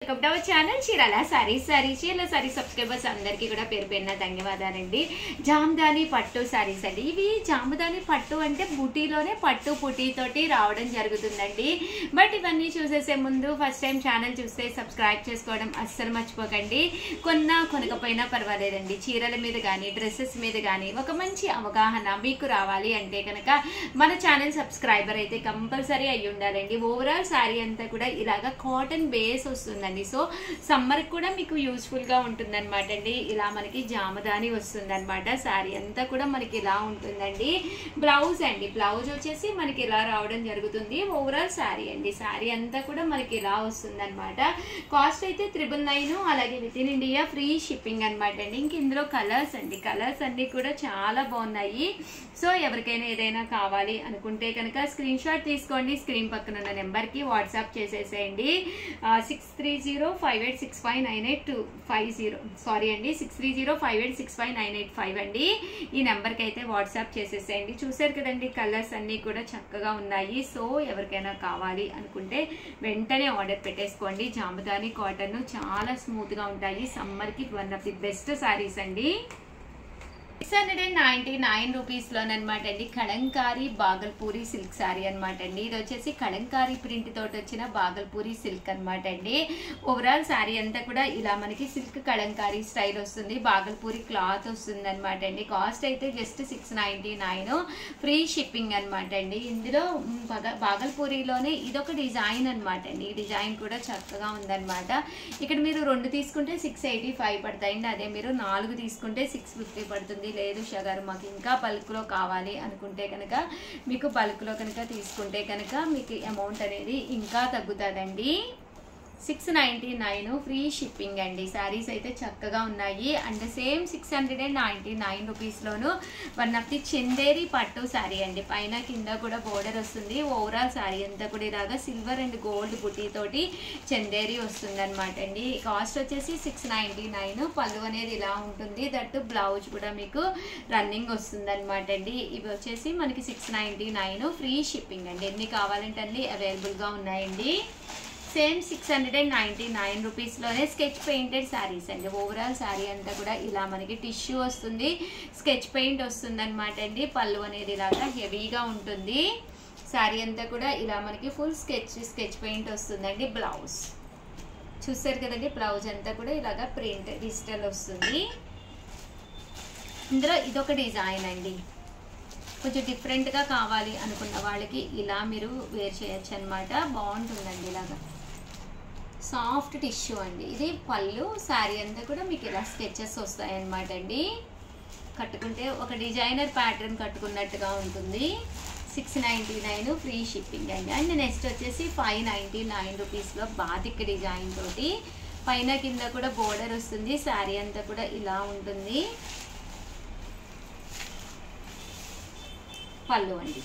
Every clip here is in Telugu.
Welcome to our channel Chirala saris Chirala sorry subscribers అందరికీ కూడా పేరు పేరున ధన్యవాదాలండి. జామదాని పట్టు సారీస్ అండి. ఇవి జామదాని పట్టు అంటే బుటీలోనే పట్టు పుటీతోటి రావడం జరుగుతుందండి. బట్ ఇవన్నీ చూసేసే ముందు ఫస్ట్ టైం ఛానల్ చూస్తే సబ్స్క్రైబ్ చేసుకోవడం అస్సలు మర్చిపోకండి. కొనకపోయినా పర్వాలేదండి. చీరల మీద కానీ డ్రెస్సెస్ మీద కానీ ఒక మంచి అవగాహన మీకు రావాలి అంటే కనుక మన ఛానల్ సబ్స్క్రైబర్ అయితే కంపల్సరీ అయ్యి ఉండాలండి. ఓవరాల్ సారీ అంతా కూడా ఇలాగా కాటన్ బేస్ వస్తుందండి. సో సమ్మర్ కూడా మీకు యూస్ఫుల్ గా ఉంటుంది అనమాట అండి. ఇలా మనకి జామదాని వస్తుంది అనమాట. శారీ అంతా కూడా మనకి ఇలా ఉంటుందండి. బ్లౌజ్ అండి, బ్లౌజ్ వచ్చేసి మనకి ఇలా రావడం జరుగుతుంది. ఓవరాల్ శారీ అండి, శారీ అంతా కూడా మనకి ఇలా వస్తుంది అనమాట. కాస్ట్ అయితే 999, అలాగే with in India free shipping అనమాట అండి. ఇంక ఇందులో కలర్స్ అండి, కలర్స్ అన్ని కూడా చాలా బాగున్నాయి. సో ఎవరికైనా ఏదైనా కావాలి అనుకుంటే కనుక స్క్రీన్ షాట్ తీసుకోండి. స్క్రీన్ పక్కన ఉన్న నెంబర్కి వాట్సాప్ చేసేసేయండి. 6305865985 సారీ అండి, 6305865985 అండి. ఈ నెంబర్కి అయితే వాట్సాప్ చేసేసేయండి. చూసారు కదండి, కలర్స్ అన్నీ కూడా చక్కగా ఉన్నాయి. సో ఎవరికైనా కావాలి అనుకుంటే వెంటనే ఆర్డర్ పెట్టేసుకోండి. జామదాని కాటన్ చాలా స్మూత్గా ఉంటాయి. సమ్మర్కి one of the best saris అండి. 699 రూపీస్ లోనమాట అండి. కలంకారీ బాగల్పూరి సిల్క్ శారీ అనమాట అండి. ఇది వచ్చేసి కలంకారీ ప్రింట్ తోటి వచ్చిన బాగల్పూరి సిల్క్ అనమాట అండి. ఓవరాల్ శారీ అంతా కూడా ఇలా మనకి సిల్క్ కలంకారీ స్టైల్ వస్తుంది. బాగల్పూరి క్లాత్ వస్తుంది అనమాట అండి. కాస్ట్ అయితే జస్ట్ 699, ఫ్రీ షిప్పింగ్ అనమాట అండి. ఇందులో బాగల్పూరిలోనే ఇదొక డిజైన్ అనమాట అండి. ఈ డిజైన్ కూడా చక్కగా ఉందన్నమాట. ఇక్కడ మీరు 2 తీసుకుంటే 685 పడతాయండి. అదే మీరు 4 తీసుకుంటే 650 పడుతుంది. లేదు షగారు మాకు ఇంకా బల్క్లో కావాలి అనుకుంటే కనుక మీకు బల్క్లో కనుక తీసుకుంటే కనుక మీకు అమౌంట్ అనేది ఇంకా తగ్గుతుందండి. 699 ఫ్రీ షిప్పింగ్ అండి. శారీస్ అయితే చక్కగా ఉన్నాయి. అండ్ సేమ్ 699 రూపీస్లోను వన్ ఆఫ్ ది చందేరి పట్టు శారీ అండి. పైన కింద కూడా బోర్డర్ వస్తుంది. ఓవరాల్ శారీ అంతా కూడా ఇలాగా సిల్వర్ అండ్ గోల్డ్ బుటీతోటి చందేరి వస్తుంది అనమాట అండి. కాస్ట్ వచ్చేసి 699. పళ్ళు అనేది ఇలా ఉంటుంది. దట్టు బ్లౌజ్ కూడా మీకు రన్నింగ్ వస్తుంది అనమాట అండి. ఇవి వచ్చేసి మనకి 699 ఫ్రీ షిప్పింగ్ అండి. ఎన్ని కావాలంటే అన్ని అవైలబుల్గా ఉన్నాయండి. సేమ్ 699 రూపీస్లోనే స్కెచ్ పెయింటెడ్ శారీస్ అండి. ఓవరాల్ శారీ అంతా కూడా ఇలా మనకి టిష్యూ వస్తుంది, స్కెచ్ పెయింట్ వస్తుంది అనమాట అండి. పళ్ళు అనేది ఇలాగా హెవీగా ఉంటుంది. శారీ అంతా కూడా ఇలా మనకి ఫుల్ స్కెచ్ పెయింట్ వస్తుందండి. బ్లౌజ్ చూసారు కదండి, బ్లౌజ్ అంతా కూడా ఇలాగా ప్రింట్ డిజిటల్ వస్తుంది. ఇందులో ఇదొక డిజైన్ అండి. కొంచెం డిఫరెంట్గా కావాలి అనుకున్న వాళ్ళకి ఇలా మీరు వేర్ చేయొచ్చు అనమాట. బాగుంటుందండి. ఇలాగా సాఫ్ట్ టిష్యూ అండి. ఇది పళ్ళు. శారీ అంతా కూడా మీకు ఇలా స్కెచెస్ వస్తాయన్నమాట అండి. కట్టుకుంటే ఒక డిజైనర్ ప్యాటర్న్ కట్టుకున్నట్టుగా ఉంటుంది. 699 ఫ్రీ షిప్పింగ్ అండి. అండ్ నెక్స్ట్ వచ్చేసి 599 రూపీస్లో బాతిక్ డిజైన్ తోటి పైన కింద కూడా బోర్డర్ వస్తుంది. శారీ అంతా కూడా ఇలా ఉంటుంది. పళ్ళు అండి,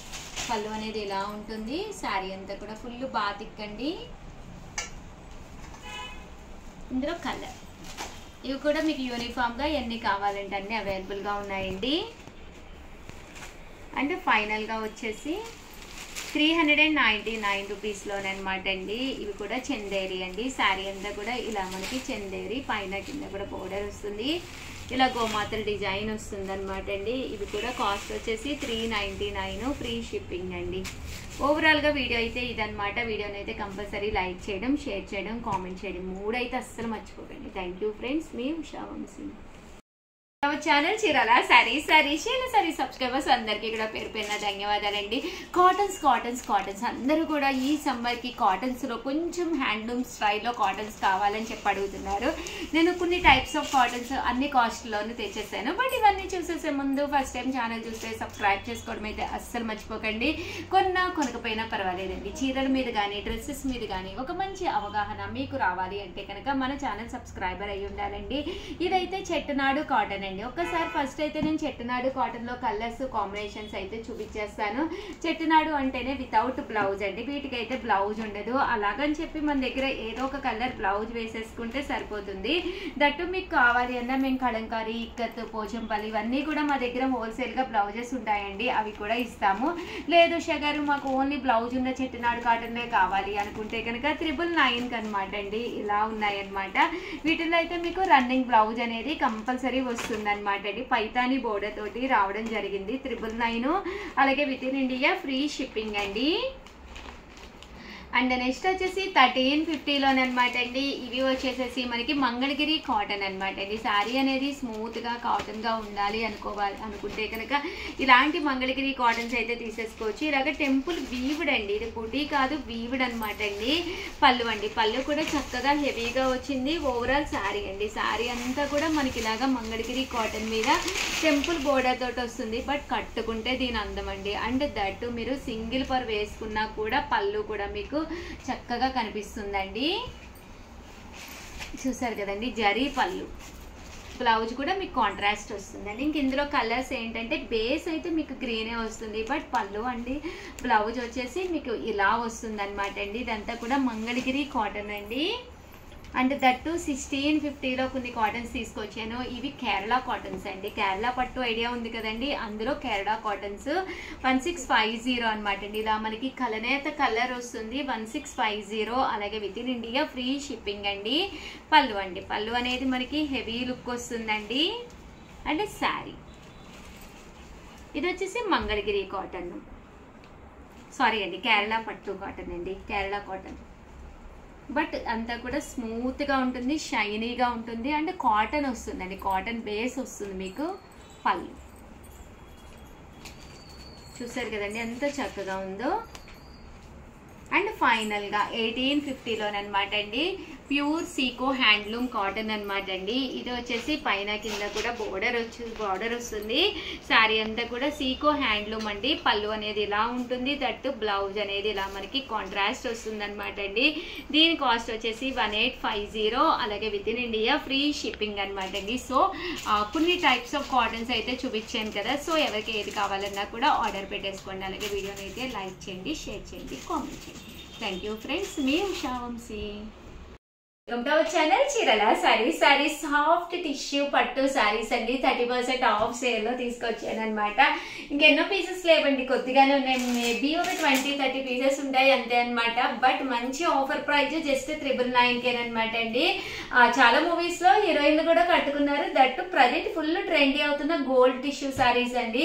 పళ్ళు అనేది ఇలా ఉంటుంది. శారీ అంతా కూడా ఫుల్ బాతిక్ అండి. ఇందులో కలర్ ఇవి కూడా మీకు యూనిఫామ్గా ఎన్ని కావాలంటే అన్ని అవైలబుల్గా ఉన్నాయండి. అండ్ ఫైనల్గా వచ్చేసి 399 రూపీస్లోనమాట అండి. ఇవి కూడా చందేరి అండి. శారీ అంతా కూడా ఇలా మనకి చందేరి, పైన కింద కూడా బోర్డర్ వస్తుంది. ఇలా గోమాతల డిజైన్ వస్తుంది అనమాట అండి. ఇవి కూడా కాస్ట్ వచ్చేసి 399 ఫ్రీ షిప్పింగ్ అండి. ఓవరాల్గా వీడియో అయితే ఇదనమాట. వీడియోని అయితే కంపల్సరీ లైక్ చేయడం, షేర్ చేయడం, కామెంట్ చేయడం 3 అయితే అస్సలు మర్చిపోకండి. Thank you friends. మీ Usha Vamshi. Channel Chirala sarees sorry subscribers అందరికీ కూడా పేరు పేరున ధన్యవాదాలండి. కాటన్స్ అందరూ కూడా ఈ సమ్మర్కి కాటన్స్లో కొంచెం హ్యాండ్లూమ్ స్టైల్లో కాటన్స్ కావాలని చెప్పి అడుగుతున్నారు. నేను కొన్ని టైప్స్ ఆఫ్ కాటన్స్ అన్ని కాస్ట్లోనూ తెచ్చేసాను. బట్ ఇవన్నీ చూసేసే ముందు ఫస్ట్ టైం ఛానల్ చూస్తే సబ్స్క్రైబ్ చేసుకోవడం అయితే అస్సలు మర్చిపోకండి. కొనకపోయినా పర్వాలేదండి. చీరల మీద కానీ డ్రెస్సెస్ మీద కానీ ఒక మంచి అవగాహన మీకు రావాలి అంటే కనుక మన ఛానల్ సబ్స్క్రైబర్ అయ్యి ఉండాలండి. ఇదైతే చెట్టనాడు కాటన్ అండి. ఒక్కసారి ఫస్ట్ అయితే నేను చెట్టునాడు కాటన్లో కలర్స్ కాంబినేషన్స్ అయితే చూపించేస్తాను. చెట్టునాడు అంటేనే వితౌట్ బ్లౌజ్ అండి, వీటికైతే బ్లౌజ్ ఉండదు. అలాగని చెప్పి మన దగ్గర ఏదో ఒక కలర్ బ్లౌజ్ వేసేసుకుంటే సరిపోతుంది. దట్టు మీకు కావాలి అన్నా మేము కలంకారీ, ఇక్కత్, పోచంపల్లి ఇవన్నీ కూడా మా దగ్గర హోల్సేల్గా బ్లౌజెస్ ఉంటాయండి, అవి కూడా ఇస్తాము. లేదు షగారు మాకు ఓన్లీ బ్లౌజ్ ఉన్న చెట్టునాడు కాటన్లే కావాలి అనుకుంటే కనుక 999 అనమాట అండి. ఇలా ఉన్నాయన్నమాట. వీటిలో అయితే మీకు రన్నింగ్ బ్లౌజ్ అనేది కంపల్సరీ వస్తుంది అనమాట అండి. పైతాని బోర్డర్ తోటి రావడం జరిగింది. 999. అలాగే with in India free shipping అండి. అండ్ నెక్స్ట్ వచ్చేసి 1350లోనమాట అండి. ఇవి వచ్చేసేసి మనకి మంగళగిరి కాటన్ అనమాట అండి. శారీ అనేది స్మూత్గా కాటన్గా ఉండాలి అనుకుంటే కనుక ఇలాంటి మంగళగిరి కాటన్స్ అయితే తీసేసుకోవచ్చు. ఇలాగ టెంపుల్ వీవుడ్ అండి, ఇది బుటీ కాదు వీవుడ్ అనమాట అండి. పళ్ళు అండి, పళ్ళు కూడా చక్కగా హెవీగా వచ్చింది. ఓవరాల్ శారీ అండి, శారీ అంతా కూడా మనకి ఇలాగా మంగళగిరి కాటన్ మీద టెంపుల్ బోర్డర్ తోటి వస్తుంది. బట్ కట్టుకుంటే దీని అందం అండి. అండ్ దట్టు మీరు సింగిల్ పర్ వేసుకున్నా కూడా పళ్ళు కూడా మీకు చక్కగా కనిపిస్తుందండి. చూసారు కదండి, జరీ పళ్ళు. బ్లౌజ్ కూడా మీకు కాంట్రాస్ట్ వస్తుందండి. ఇంక ఇందులో కలర్స్ ఏంటంటే బేస్ అయితే మీకు గ్రీనే వస్తుంది, బట్ పళ్ళు అండి బ్లౌజ్ వచ్చేసి మీకు ఇలా వస్తుంది అనమాట అండి. ఇదంతా కూడా మంగళగిరి కాటన్ అండి. అండ్ దట్టు 1650లో కొన్ని కాటన్స్ తీసుకొచ్చాను. ఇవి కేరళ కాటన్స్ అండి. కేరళ పట్టు ఐడియా ఉంది కదండి, అందులో కేరళ కాటన్స్ 1650 అనమాట అండి. ఇలా మనకి కలనేత కలర్ వస్తుంది 1650. అలాగే with in India free shipping అండి. పళ్ళు అండి, పళ్ళు అనేది మనకి హెవీ లుక్ వస్తుందండి. అండ్ శారీ ఇది వచ్చేసి మంగళగిరి కాటన్, సారీ అండి కేరళ పట్టు కాటన్ అండి, కేరళ కాటన్. బట్ అంతా కూడా స్మూత్గా ఉంటుంది, షైనీగా ఉంటుంది. అండ్ కాటన్ వస్తుందండి, కాటన్ బేస్ వస్తుంది మీకు. పళ్ళు చూసారు కదండి ఎంత చక్కగా ఉందో. అండ్ ఫైనల్గా 1850లోనమాట అండి. ప్యూర్ సీకో హ్యాండ్లూమ్ కాటన్ అనమాట అండి. ఇది వచ్చేసి పైన కింద కూడా బోర్డర్ వస్తుంది. శారీ అంతా కూడా సీకో హ్యాండ్లూమ్ అండి. పళ్ళు అనేది ఇలా ఉంటుంది, దట్టు బ్లౌజ్ అనేది ఇలా మనకి కాంట్రాస్ట్ వస్తుంది అనమాట అండి. దీని కాస్ట్ వచ్చేసి 1850. అలాగే with in India free shipping అనమాట అండి. సో కొన్ని టైప్స్ ఆఫ్ కాటన్స్ అయితే చూపించాను కదా, సో ఎవరికి ఏది కావాలన్నా కూడా ఆర్డర్ పెట్టేసుకోండి. అలాగే వీడియోని అయితే లైక్ చేయండి, షేర్ చేయండి, కామెంట్ చేయండి. థ్యాంక్ యూ ఫ్రెండ్స్, మీ ఉషా వంశీ. ఛానల్ చీరల సారీ సాఫ్ట్ టిష్యూ పట్టు సారీస్ అండి. 30% ఆఫ్ సేల్ లో తీసుకొచ్చాను అనమాట. ఇంకెన్నో పీసెస్ లేవండి, కొద్దిగానే ఉన్నాయి. మేబీ ఒక 20-30 పీసెస్ ఉంటాయి అంతే అనమాట. బట్ మంచి ఆఫర్ ప్రైస్ జస్ట్ 999 అనమాట అండి. చాలా మూవీస్ లో హీరోయిన్లు కూడా కట్టుకున్నారు. దట్టు ప్రజెంట్ ఫుల్ ట్రెండీ అవుతున్న గోల్డ్ టిష్యూ సారీస్ అండి.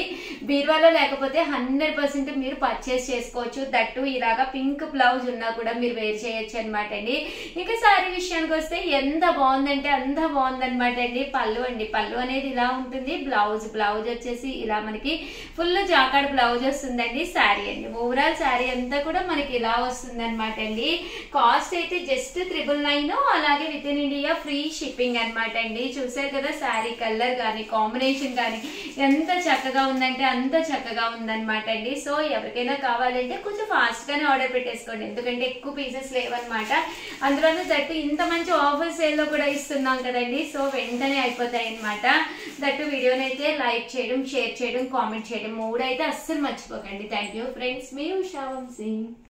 బీరువాలో లేకపోతే 100% మీరు పర్చేస్ చేసుకోవచ్చు. దట్టు ఇలాగా పింక్ బ్లౌజ్ ఉన్నా కూడా మీరు వేర్ చేయొచ్చు అనమాట అండి. ఇంకా సారీ విషయానికి వస్తే ఎంత బాగుందంటే అంత బాగుందనమాట అండి. పళ్ళు అండి, పళ్ళు అనేది ఇలా ఉంటుంది. బ్లౌజ్ వచ్చేసి ఇలా మనకి ఫుల్ జాకాడ్ బ్లౌజ్ వస్తుందండి. శారీ అండి, ఓవరాల్ శారీ అంతా కూడా మనకి ఇలా వస్తుంది అనమాట అండి. కాస్ట్ అయితే జస్ట్ 999. అలాగే with in India free shipping అనమాట అండి. చూసారు కదా శారీ కలర్ కానీ కాంబినేషన్ కానీ ఎంత చక్కగా ఉందంటే అంత చక్కగా ఉందన్నమాట అండి. సో ఎవరికైనా కావాలంటే కొంచెం ఫాస్ట్ గానే ఆర్డర్ పెట్టేసుకోండి, ఎందుకంటే ఎక్కువ పీసెస్ లేవన్నమాట. అందులోనూ దట్టు ఇంత మంచి ఆఫర్ సేల్ లో కూడా ఇస్తున్నాం కదండి, సో వెంటనే అయిపోతాయి అనమాట. దట్టు వీడియోని అయితే లైక్ చేయడం, షేర్ చేయడం, కామెంట్ చేయడం 3 అయితే అస్సలు మర్చిపోకండి. థ్యాంక్ యూ ఫ్రెండ్స్, మీ ఉషా వంశీ.